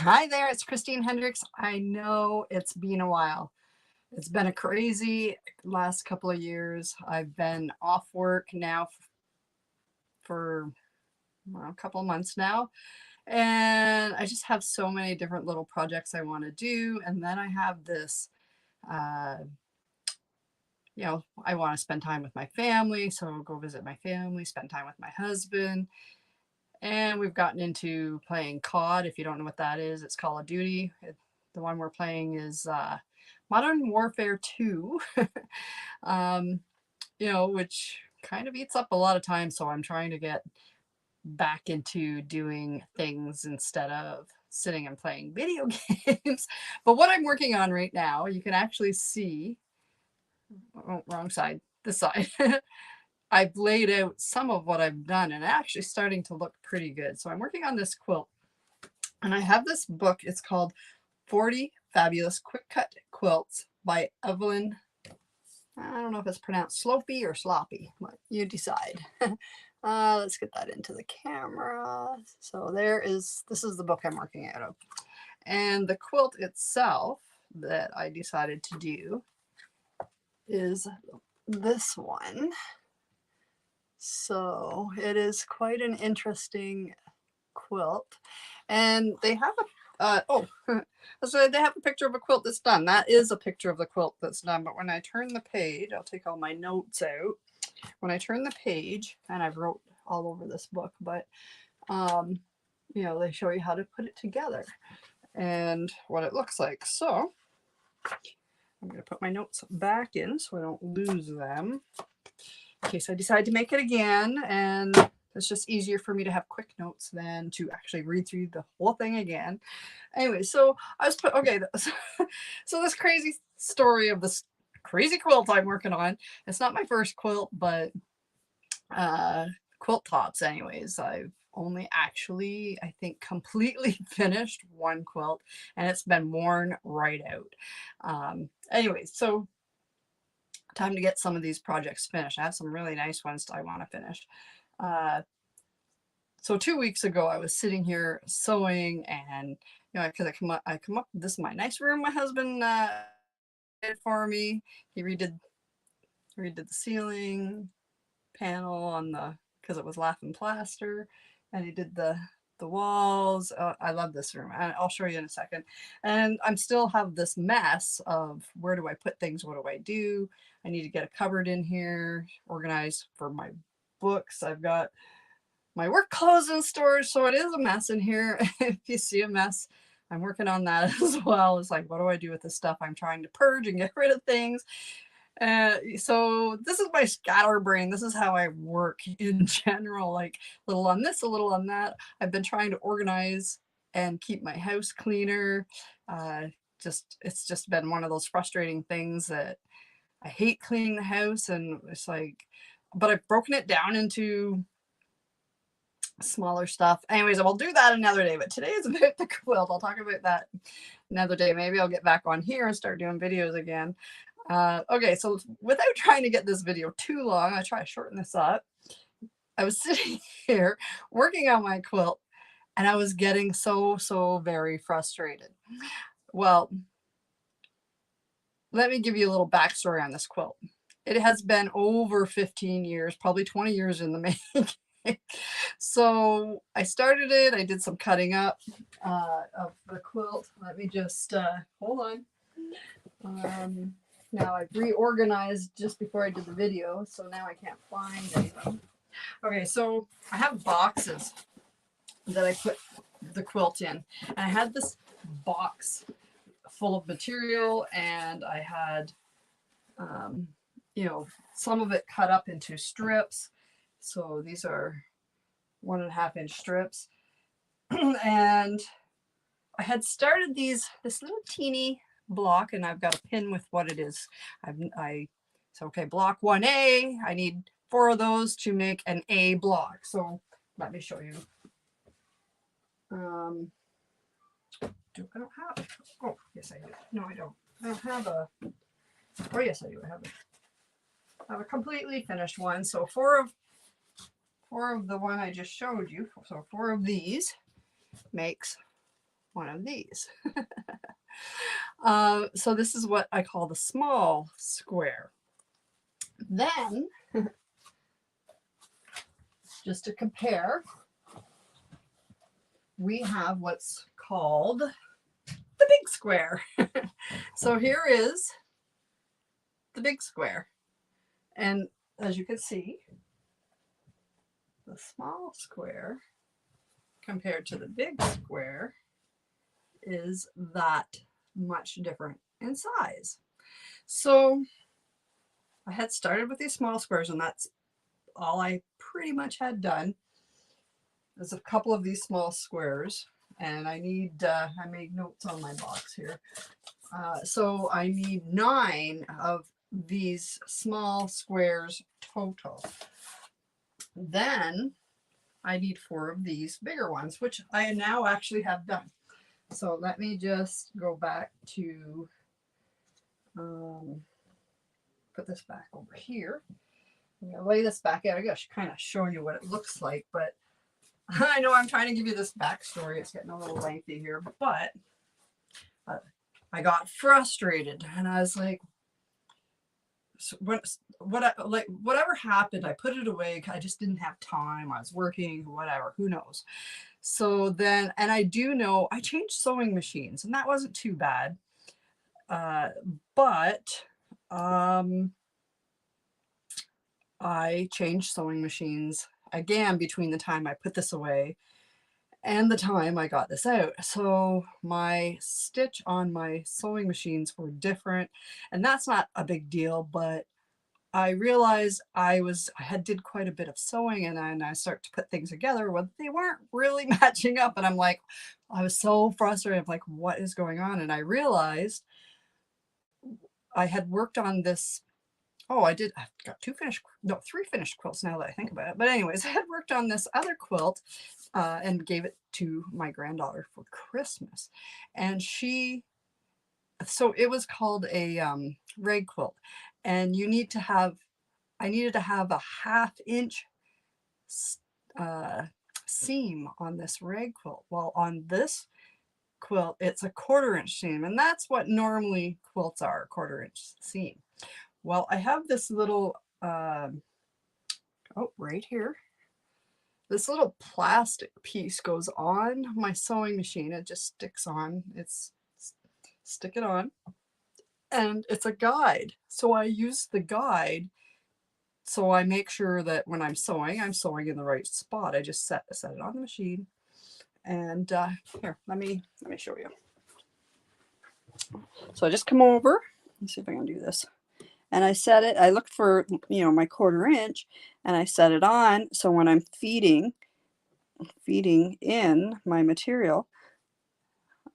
Hi there, it's Christine Hendricks. I know it's been a while. It's been a crazy last couple of years. I've been off work now for well, a couple of months now, and I just have so many different little projects I want to do. And then I have this, uh, I want to spend time with my family, so I'll go visit my family, spend time with my husband. And we've gotten into playing COD. If you don't know what that is, it's Call of Duty. The one we're playing is Modern Warfare 2, um, which kind of eats up a lot of time. So I'm trying to get back into doing things instead of sitting and playing video games. But what I'm working on right now, you can actually see, oh, wrong side, this side. I've laid out some of what I've done and actually starting to look pretty good. So I'm working on this quilt and I have this book. It's called 40 Fabulous Quick Cut Quilts by Evelyn. I don't know if it's pronounced Slopey or Sloppy, but you decide. Let's get that into the camera. So this is the book I'm working out of. And the quilt itself that I decided to do is this one. So it is quite an interesting quilt, and they have so they have a picture of a quilt that's done. That is a picture of the quilt that's done. But when I turn the page, I'll take all my notes out. When I turn the page, and I've wrote all over this book, but they show you how to put it together and what it looks like. So I'm going to put my notes back in so I don't lose them, in case I decide to make it again. And it's just easier for me to have quick notes than to actually read through the whole thing again. Anyway, so so this crazy story of this crazy quilt I'm working on. It's not my first quilt, but quilt tops anyways. I've only actually, I think, completely finished one quilt, and it's been worn right out. Anyways, so time to get some of these projects finished. I have some really nice ones I want to finish. So 2 weeks ago, I was sitting here sewing, and because I come up. This is my nice room. My husband did for me. He redid the ceiling panel on because it was laughing plaster, and he did the walls. I love this room, and I'll show you in a second. And I'm still have this mess of where do I put things? What do I do? I need to get a cupboard in here, organized for my books. I've got my work clothes in storage, so it is a mess in here. If you see a mess, I'm working on that as well. It's like, what do I do with this stuff? I'm trying to purge and get rid of things. So this is my scatterbrain. This is how I work in general, like a little on this, a little on that. I've been trying to organize and keep my house cleaner. It's just been one of those frustrating things that I hate cleaning the house, and it's like, but I've broken it down into smaller stuff. Anyways, I will do that another day, but today is about the quilt. I'll talk about that another day. Maybe I'll get back on here and start doing videos again. Okay, so without trying to get this video too long, I try to shorten this up. I was sitting here working on my quilt, and I was getting so very frustrated. Well, let me give you a little backstory on this quilt. It has been over 15 years, probably 20 years in the making. So I started it. I did some cutting up of the quilt. Let me just hold on. Now I've reorganized just before I did the video, so now I can't find anything. Okay, so I have boxes that I put the quilt in, and I had this box full of material, and I had some of it cut up into strips. So these are 1.5-inch strips. And I had started this little teeny block, and I've got a pin with what it is. Okay, block 1A, I need 4 of those to make an A block. So let me show you. I don't have, oh, yes I do. No, I don't. I don't have a, oh yes I do. I have a completely finished one. So four of the one I just showed you. So 4 of these makes one of these. So this is what I call the small square. Then, just to compare, we have what's called the big square. So here is the big square. And as you can see, the small square compared to the big square is that much different in size. So I had started with these small squares, and that's all I pretty much had done. There's a couple of these small squares, and I need, I made notes on my box here. So I need 9 of these small squares total. Then I need 4 of these bigger ones, which I now actually have done. So let me just go back to, put this back over here. I'm going to lay this back out. I gotta kind of show you what it looks like, but I know I'm trying to give you this backstory. It's getting a little lengthy here, but I got frustrated and I was like, so whatever happened, I put it away. I just didn't have time. I was working, whatever, who knows. So then, and I do know I changed sewing machines, and that wasn't too bad. But I changed sewing machines again between the time I put this away and the time I got this out. So my stitch on my sewing machines were different, and that's not a big deal, but I realized I had did quite a bit of sewing, and then I start to put things together, well, they weren't really matching up, and I'm like, I was so frustrated. I'm like, what is going on? And I realized I had worked on this. Oh, I've got 3 finished quilts now that I think about it. But anyways, I had worked on this other quilt and gave it to my granddaughter for Christmas. And so it was called a rag quilt. And I needed to have a 1/2 inch seam on this rag quilt. Well, on this quilt, it's a 1/4 inch seam. And that's what normally quilts are, 1/4 inch seam. Well, I have this little, right here. This little plastic piece goes on my sewing machine. It just sticks on. Stick it on. And it's a guide. So I use the guide. So I make sure that when I'm sewing in the right spot. I just set it on the machine. And here, let me show you. So I just come over. Let's see if I can do this. And I set it, I looked for, my 1/4 inch, and I set it on. So when I'm feeding in my material,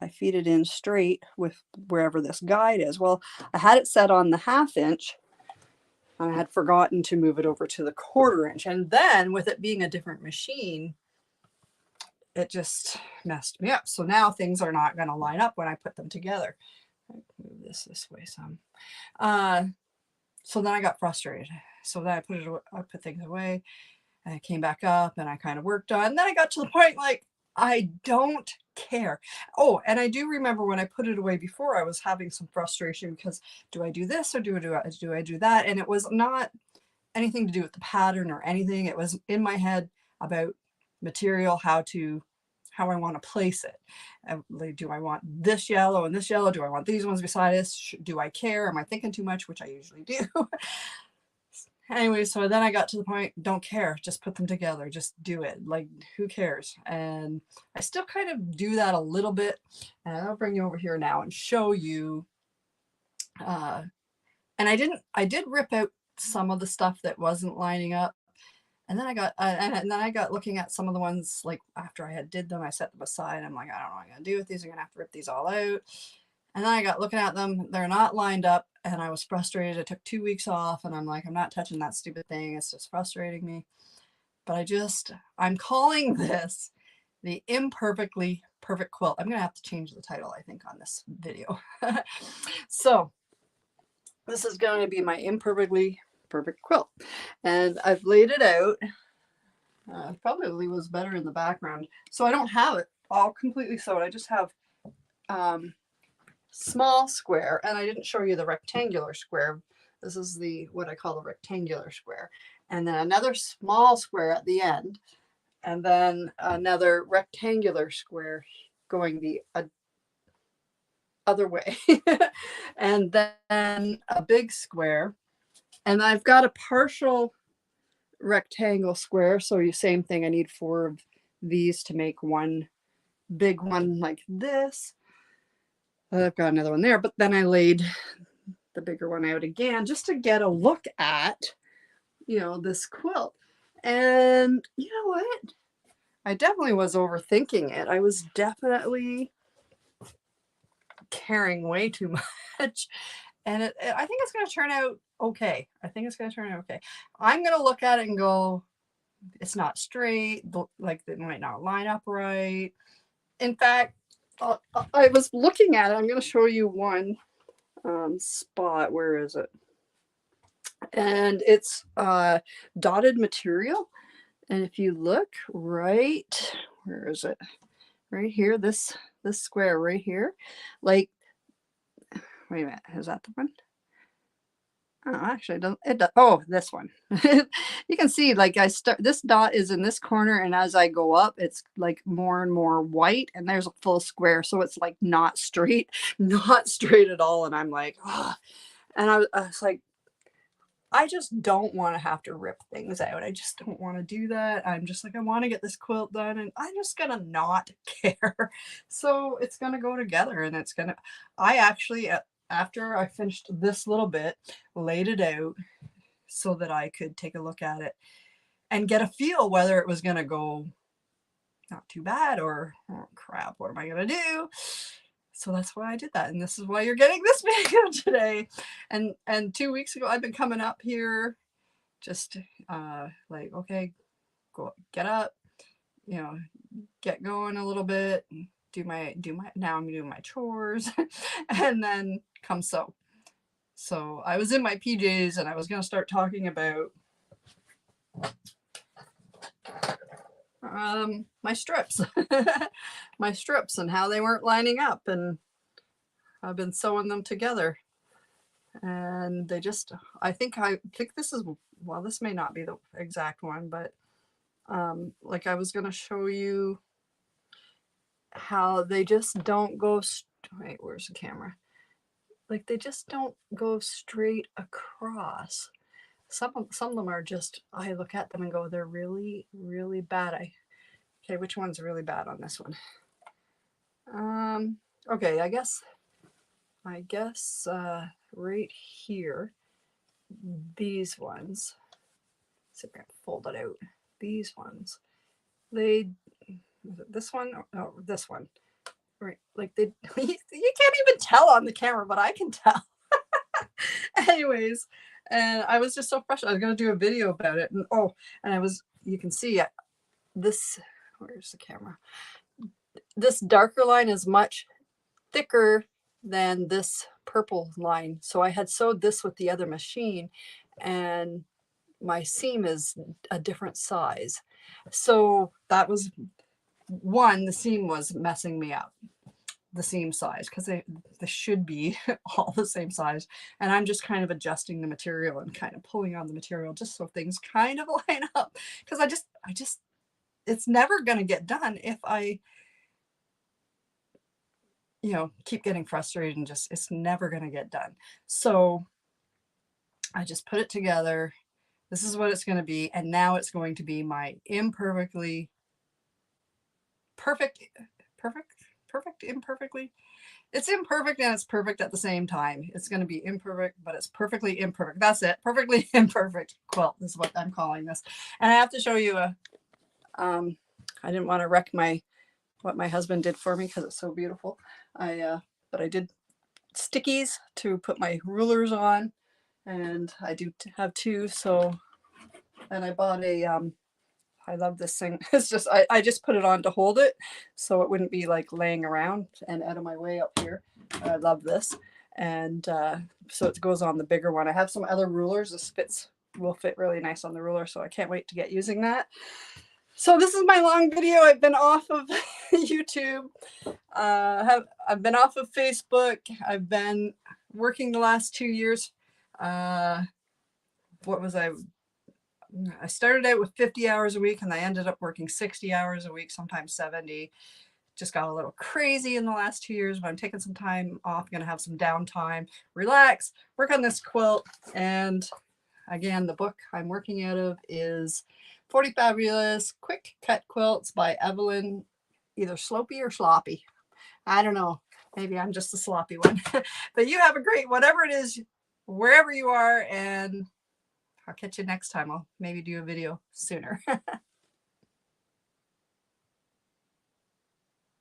I feed it in straight with wherever this guide is. Well, I had it set on the 1/2 inch, and I had forgotten to move it over to the 1/4 inch. And then with it being a different machine, it just messed me up. So now things are not going to line up when I put them together. I'll move this way some. So then I got frustrated. So then I put things away, and I came back up, and I kind of worked on. And then I got to the point like, I don't care. Oh, and I do remember when I put it away before, I was having some frustration because do I do this or do I do that? And it was not anything to do with the pattern or anything. It was in my head about material, how I want to place it. Like, do I want this yellow and this yellow? Do I want these ones beside this? Do I care? Am I thinking too much? Which I usually do. Anyway, so then I got to the point, don't care, just put them together, just do it. Like, who cares? And I still kind of do that a little bit. And I'll bring you over here now and show you. And I did rip out some of the stuff that wasn't lining up. And then I got looking at some of the ones, like after I had did them, I set them aside. I'm like, I don't know what I'm gonna do with these. I'm gonna have to rip these all out. And then I got looking at them, they're not lined up, and I was frustrated. I took 2 weeks off, and I'm like, I'm not touching that stupid thing. It's just frustrating me. But I'm calling this the imperfectly perfect quilt. I'm gonna have to change the title, I think, on this video. So this is going to be my imperfectly perfect quilt, and I've laid it out. Probably was better in the background, so I don't have it all completely sewed. I just have small square, and I didn't show you the rectangular square. This is the what I call the rectangular square, and then another small square at the end, and then another rectangular square going the other way, and then a big square, and I've got a partial rectangle square. So you same thing. I need 4 of these to make one big one like this. I've got another one there, but then I laid the bigger one out again just to get a look at, you know, this quilt. And you know what? I definitely was overthinking it. I was definitely caring way too much. And I think it's going to turn out okay. I think it's going to turn out okay. I'm going to look at it and go, it's not straight, like it might not line up right. In fact, I was looking at it. I'm going to show you one spot. Where is it? And it's dotted material. And if you look right, where is it? Right here, this square right here. Like, wait a minute, is that the one? Oh, actually, it does. Oh, this one. You can see, like, this dot is in this corner, and as I go up, it's like more and more white, and there's a full square, so it's like not straight, not straight at all. And I'm like, oh. And I was like, I just don't want to have to rip things out. I just don't want to do that. I'm just like, I want to get this quilt done, and I'm just gonna not care. So it's gonna go together, and it's gonna. I actually, after I finished this little bit, laid it out so that I could take a look at it and get a feel whether it was gonna go not too bad or oh, crap. What am I gonna do? So that's why I did that, and this is why you're getting this video today. And 2 weeks ago, I've been coming up here, just like, okay, go get up, you know, get going a little bit, do my now I'm doing my chores, and then come sew. So I was in my PJs, and I was gonna start talking about my strips, my strips, and how they weren't lining up, and I've been sewing them together, and they just, I think this is, well, this may not be the exact one, but like I was going to show you how they just don't go, wait, where's the camera? Like they just don't go straight across. Some of them are just, I look at them and go, they're really, really bad. Okay, which one's really bad on this one? Okay, I guess right here, these ones, so I'm gonna fold it out. These ones, this one, oh, this one, right? Like you can't even tell on the camera, but I can tell. Anyways, and I was just so frustrated. I was gonna do a video about it, and you can see this. Where's the camera? This darker line is much thicker than this purple line. So I had sewed this with the other machine, and my seam is a different size. So that was one, the seam was messing me up, the seam size, because they should be all the same size. And I'm just kind of adjusting the material and kind of pulling on the material just so things kind of line up. Because I just, it's never going to get done if I, you know, keep getting frustrated and just, it's never going to get done. So I just put it together. This is what it's going to be. And now it's going to be my imperfectly, perfect, imperfectly. It's imperfect and it's perfect at the same time. It's going to be imperfect, but it's perfectly imperfect. That's it. Perfectly imperfect quilt is what I'm calling this. And I have to show you I didn't want to wreck what my husband did for me because it's so beautiful. But I did stickies to put my rulers on, and I do have 2. So, and I bought I love this thing. It's just, I just put it on to hold it so it wouldn't be like laying around and out of my way up here. I love this. And so it goes on the bigger one. I have some other rulers. This will fit really nice on the ruler, so I can't wait to get using that. So this is my long video. I've been off of YouTube. I've been off of Facebook. I've been working the last 2 years. Uh, what was I? I started out with 50 hours a week and I ended up working 60 hours a week, sometimes 70. Just got a little crazy in the last 2 years, but I'm taking some time off, gonna have some downtime, relax, work on this quilt. And again, the book I'm working out of is 40 Fabulous Quick Cut Quilts by Evelyn, either Slopey or Sloppy. I don't know. Maybe I'm just a sloppy one. But you have a great, whatever it is, wherever you are, and I'll catch you next time. I'll maybe do a video sooner.